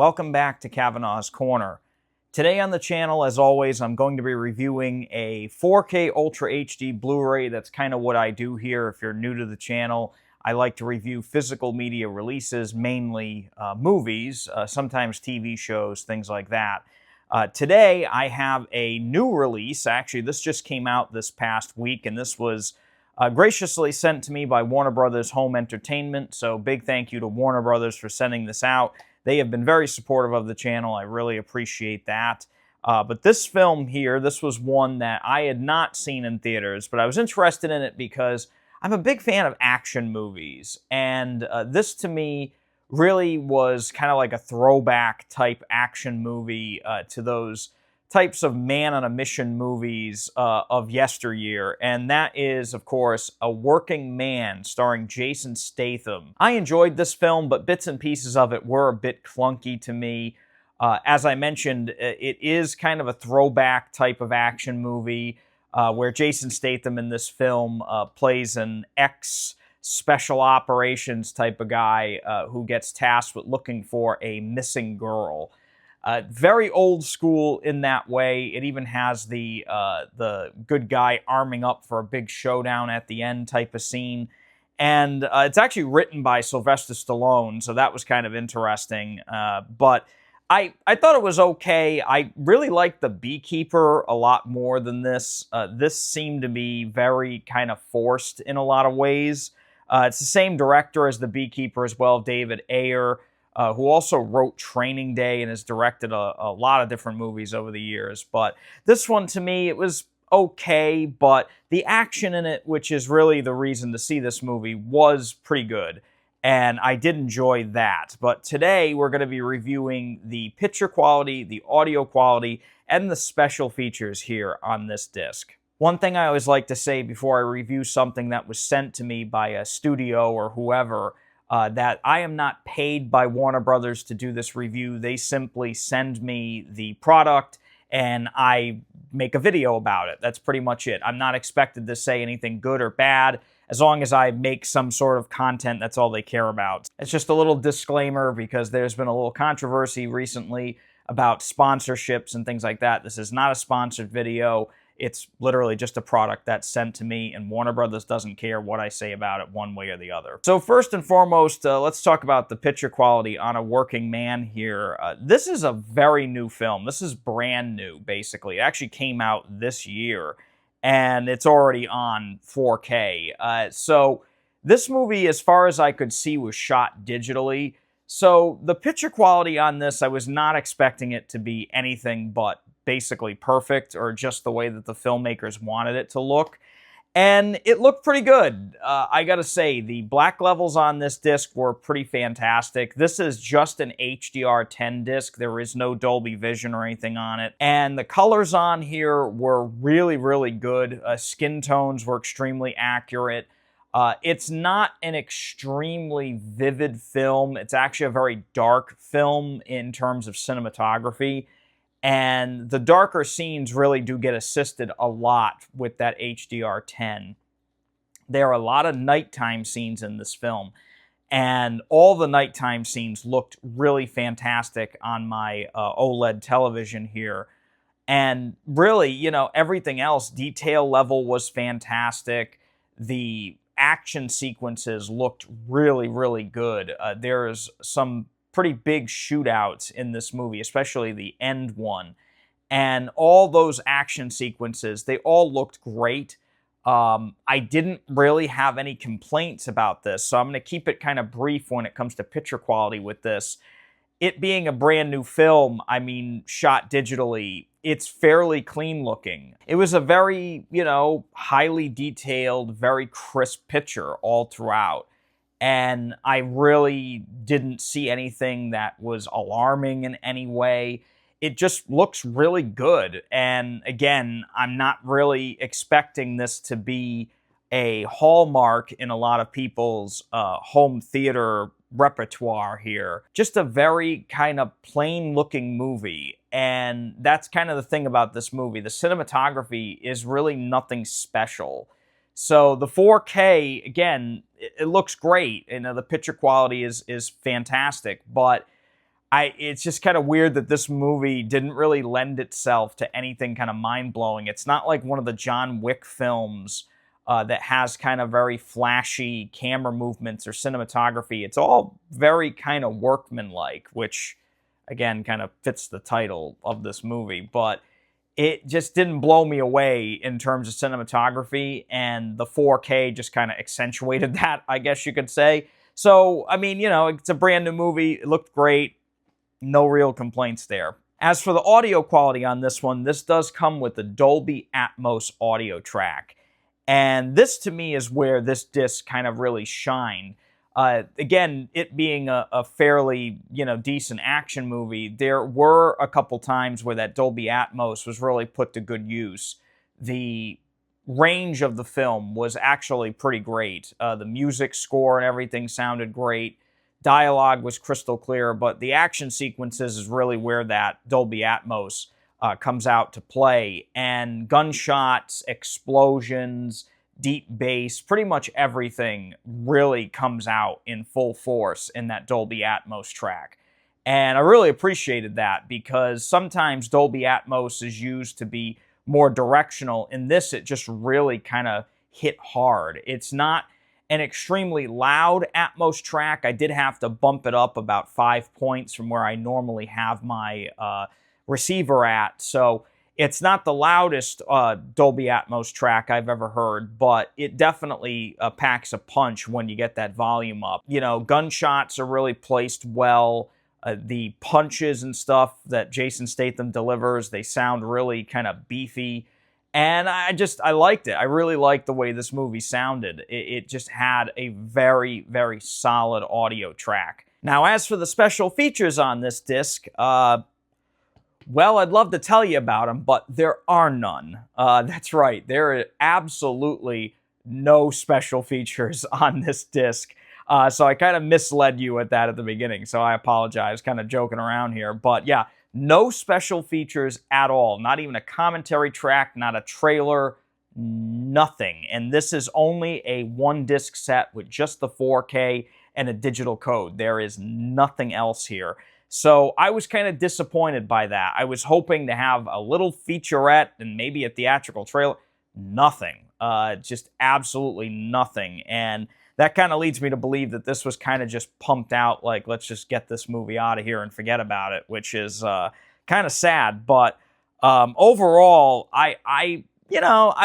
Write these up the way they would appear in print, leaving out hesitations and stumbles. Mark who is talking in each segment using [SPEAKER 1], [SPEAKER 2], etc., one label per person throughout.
[SPEAKER 1] Welcome back to Kavanaugh's Corner. Today on the channel, as always, I'm going to be reviewing a 4K Ultra HD Blu-ray. That's kind of what I do here. If you're new to the channel, I like to review physical media releases, mainly movies, sometimes TV shows, things like that. Today, I have a new release. Actually, this just came out this past week, and this was graciously sent to me by Warner Brothers Home Entertainment, so big thank you to Warner Brothers for sending this out. They have been very supportive of the channel. I really appreciate that. But this film here, this was one that I had not seen in theaters, but I was interested in it because I'm a big fan of action movies, and this to me really was kind of like a throwback type action movie to those types of man-on-a-mission movies of yesteryear, and that is, of course, A Working Man, starring Jason Statham. I enjoyed this film, but bits and pieces of it were a bit clunky to me. As I mentioned, it is kind of a throwback type of action movie where Jason Statham in this film plays an ex-special operations type of guy who gets tasked with looking for a missing girl. Very old school in that way. It even has the good guy arming up for a big showdown at the end type of scene. And it's actually written by Sylvester Stallone, so that was kind of interesting. But I thought it was okay. I really liked The Beekeeper a lot more than this. This seemed to be very kind of forced in a lot of ways. It's the same director as The Beekeeper as well, David Ayer, who also wrote Training Day and has directed a lot of different movies over the years. But this one, to me, it was okay, but the action in it, which is really the reason to see this movie, was pretty good. And I did enjoy that. But today, we're going to be reviewing the picture quality, the audio quality, and the special features here on this disc. One thing I always like to say before I review something that was sent to me by a studio or whoever, that I am not paid by Warner Brothers to do this review. They simply send me the product and I make a video about it. That's pretty much it. I'm not expected to say anything good or bad. As long as I make some sort of content, that's all they care about. It's just a little disclaimer because there's been a little controversy recently about sponsorships and things like that. This is not a sponsored video. It's literally just a product that's sent to me, and Warner Brothers doesn't care what I say about it one way or the other. So first and foremost, let's talk about the picture quality on A Working Man here. This is a very new film. This is brand new, basically. It actually came out this year, and it's already on 4K. So this movie, as far as I could see, was shot digitally. So the picture quality on this, I was not expecting it to be anything but basically perfect, or just the way that the filmmakers wanted it to look. And it looked pretty good. I gotta say, the black levels on this disc were pretty fantastic. This is just an HDR10 disc. There is no Dolby Vision or anything on it. And the colors on here were really, really good. Skin tones were extremely accurate. It's not an extremely vivid film. It's actually a very dark film in terms of cinematography. And the darker scenes really do get assisted a lot with that HDR10. There are a lot of nighttime scenes in this film, and all the nighttime scenes looked really fantastic on my OLED television here. And really, you know, everything else, detail level was fantastic. The action sequences looked really, really good. There's some pretty big shootouts in this movie, especially the end one. And all those action sequences, they all looked great. I didn't really have any complaints about this, so I'm going to keep it kind of brief when it comes to picture quality with this. It being a brand new film, I mean, shot digitally, it's fairly clean looking. It was a very, you know, highly detailed, very crisp picture all throughout. And I really didn't see anything that was alarming in any way. It just looks really good. And again, I'm not really expecting this to be a hallmark in a lot of people's home theater repertoire here. Just a very kind of plain-looking movie. And that's kind of the thing about this movie. The cinematography is really nothing special. So the 4K, again, it looks great. You know, the picture quality is fantastic, but it's just kind of weird that this movie didn't really lend itself to anything kind of mind-blowing. It's not like one of the John Wick films that has kind of very flashy camera movements or cinematography. It's all very kind of workmanlike, which, again, kind of fits the title of this movie. But it just didn't blow me away in terms of cinematography, and the 4K just kind of accentuated that, I guess you could say. So, I mean, you know, it's a brand new movie. It looked great. No real complaints there. As for the audio quality on this one, this does come with the Dolby Atmos audio track. And this, to me, is where this disc kind of really shined. Again, it being a fairly, decent action movie, there were a couple times where that Dolby Atmos was really put to good use. The range of the film was actually pretty great. The music score and everything sounded great. Dialogue was crystal clear, but the action sequences is really where that Dolby Atmos comes out to play. And gunshots, explosions, deep bass, pretty much everything really comes out in full force in that Dolby Atmos track. And I really appreciated that, because sometimes Dolby Atmos is used to be more directional. In this, it just really kind of hit hard. It's not an extremely loud Atmos track. I did have to bump it up about 5 points from where I normally have my receiver at. So it's not the loudest Dolby Atmos track I've ever heard, but it definitely packs a punch when you get that volume up. You know, gunshots are really placed well. The punches and stuff that Jason Statham delivers, they sound really kind of beefy. And I liked it. I really liked the way this movie sounded. It just had a very, very solid audio track. Now, as for the special features on this disc, well, I'd love to tell you about them, but there are none. That's right. There are absolutely no special features on this disc. So I kind of misled you at that at the beginning, so I apologize. Kind of joking around here. But yeah, no special features at all. Not even a commentary track, not a trailer, nothing. And this is only a one-disc set with just the 4K and a digital code. There is nothing else here. So I was kind of disappointed by that. I was hoping to have a little featurette and maybe a theatrical trailer. Nothing. Just absolutely nothing. And that kind of leads me to believe that this was kind of just pumped out, like, let's just get this movie out of here and forget about it, which is kind of sad. But overall, I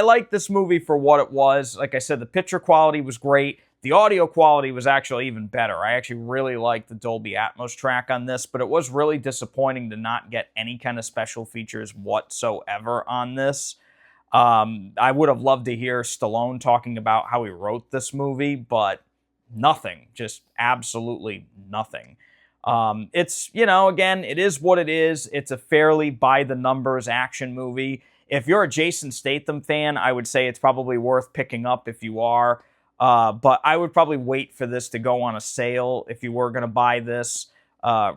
[SPEAKER 1] liked this movie for what it was. Like I said, the picture quality was great. The audio quality was actually even better. I actually really liked the Dolby Atmos track on this, but it was really disappointing to not get any kind of special features whatsoever on this. I would have loved to hear Stallone talking about how he wrote this movie, but nothing. Just absolutely nothing. It's, again, it is what it is. It's a fairly by-the-numbers action movie. If you're a Jason Statham fan, I would say it's probably worth picking up if you are. But I would probably wait for this to go on a sale if you were going to buy this.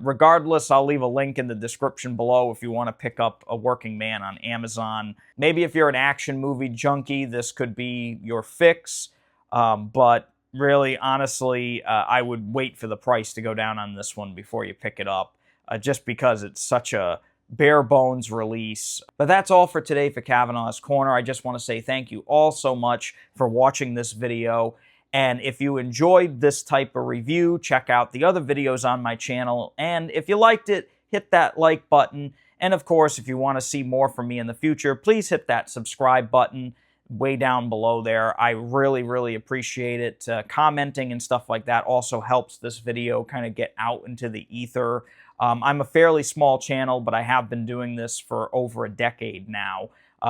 [SPEAKER 1] Regardless, I'll leave a link in the description below if you want to pick up A Working Man on Amazon. Maybe if you're an action movie junkie, this could be your fix. But really, honestly, I would wait for the price to go down on this one before you pick it up, just because it's such a bare bones release. But that's all for today for Kavanaugh's Corner. I just want to say thank you all so much for watching this video. And if you enjoyed this type of review, check out the other videos on my channel. And if you liked it, hit that like button. And of course, if you want to see more from me in the future, please hit that subscribe button way down below there. I really, really appreciate it. Commenting and stuff like that also helps this video kind of get out into the ether. I'm a fairly small channel, but I have been doing this for over a decade now.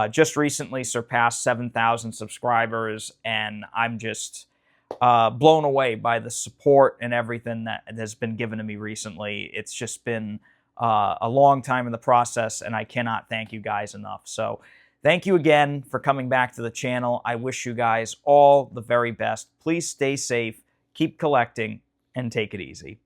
[SPEAKER 1] Just recently surpassed 7,000 subscribers, and I'm just blown away by the support and everything that has been given to me recently. It's just been a long time in the process, and I cannot thank you guys enough. So thank you again for coming back to the channel. I wish you guys all the very best. Please stay safe, keep collecting, and take it easy.